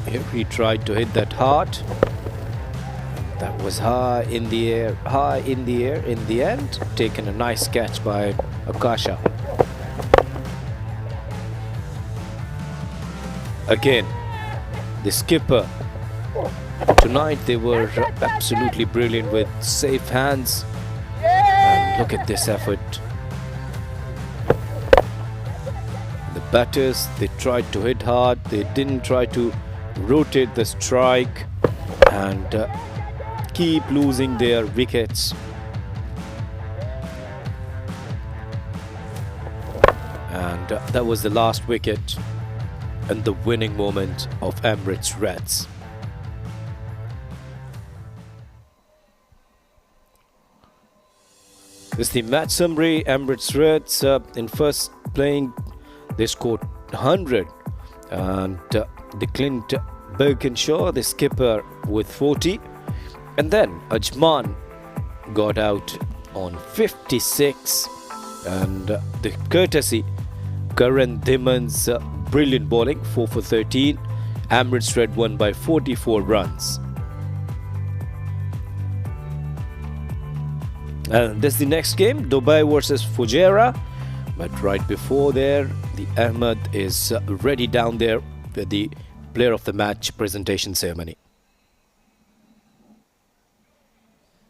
Speaker 1: here he tried to hit that hard. That was high in the air, in the end. Taken a nice catch by Akasha. Again, the skipper. Tonight they were absolutely brilliant with safe hands. And look at this effort. The batters, they tried to hit hard. They didn't try to rotate the strike and keep losing their wickets. And that was the last wicket and the winning moment of Emirates Reds. This is the match summary. Emirates Reds in first playing, they scored 100, and the Clint Birkinshaw, the skipper, with 40, and then Ajman got out on 56, and the courtesy Karan Dhiman's brilliant bowling, 4 for 13. Emirates Red won by 44 runs. And this is the next game, Dubai versus Fujairah. But right before there, the Ahmed is ready down there with the player of the match presentation ceremony.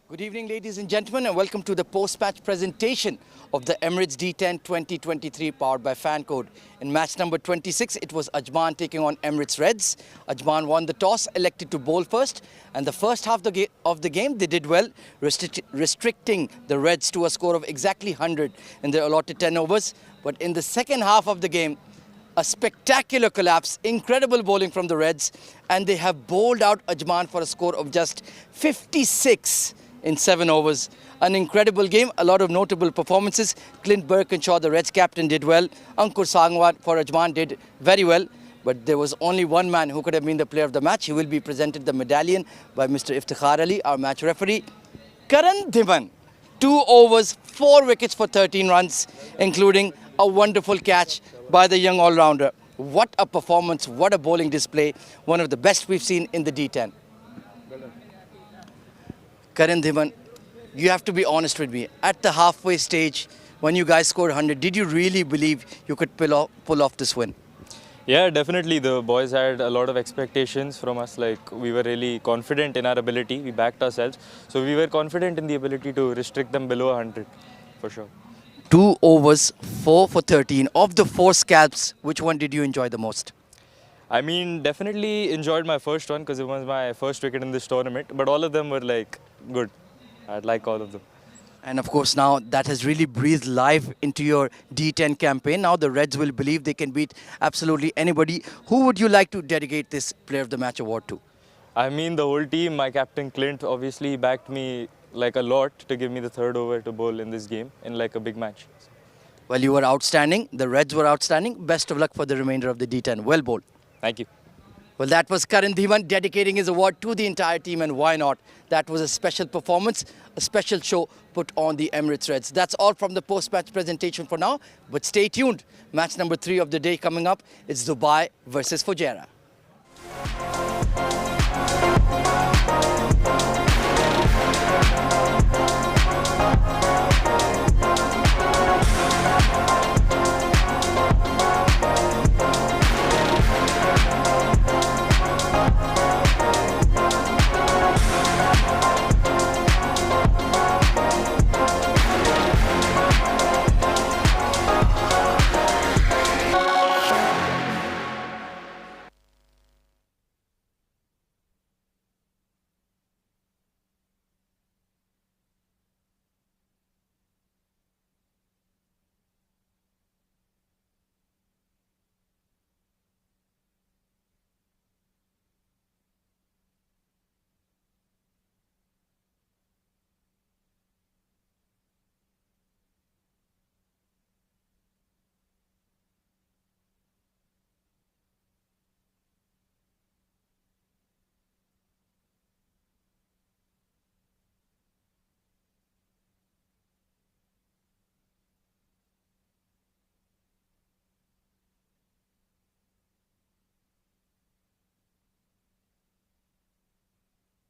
Speaker 4: Good evening, ladies and gentlemen, and welcome to the post-match presentation of the Emirates D10 2023 powered by FanCode. In match number 26, it was Ajman taking on Emirates Reds. Ajman won the toss, elected to bowl first, and the first half of the game, they did well, restricting the Reds to a score of exactly 100 in their allotted 10 overs. But in the second half of the game, a spectacular collapse, incredible bowling from the Reds, and they have bowled out Ajman for a score of just 56 in 7 overs. An incredible game, a lot of notable performances. Clint Birkinshaw, the Reds captain, did well. Ankur Sangwan for Ajman did very well. But there was only one man who could have been the player of the match. He will be presented the medallion by Mr. Iftikhar Ali, our match referee. Karan Dhiman, 2 overs, 4 wickets for 13 runs, including a wonderful catch by the young all-rounder. What a performance, what a bowling display. One of the best we've seen in the D10. Karan Dhiman, you have to be honest with me. At the halfway stage, when you guys scored 100, did you really believe you could pull off this win?
Speaker 6: Yeah, definitely. The boys had a lot of expectations from us. Like, we were really confident in our ability. We backed ourselves. So we were confident in the ability to restrict them below 100, for sure.
Speaker 4: 2 overs, 4 for 13. Of the 4 scalps, which one did you enjoy the most?
Speaker 6: I mean, definitely enjoyed my first one because it was my first wicket in this tournament. But all of them were like good. I'd like all of them.
Speaker 4: And of course, now that has really breathed life into your D10 campaign. Now the Reds will believe they can beat absolutely anybody. Who would you like to dedicate this Player of the Match award to?
Speaker 6: I mean, the whole team. My captain Clint obviously backed me like a lot to give me the 3rd over to bowl in this game in like a big match.
Speaker 4: Well, you were outstanding. The Reds were outstanding. Best of luck for the remainder of the D10. Well bowled.
Speaker 6: Thank you.
Speaker 4: Well, that was Karan Dhiman dedicating his award to the entire team, and why not? That was a special performance, a special show put on the Emirates Reds. That's all from the post-match presentation for now, but stay tuned. Match number 3 of the day coming up. It's Dubai versus Fujairah.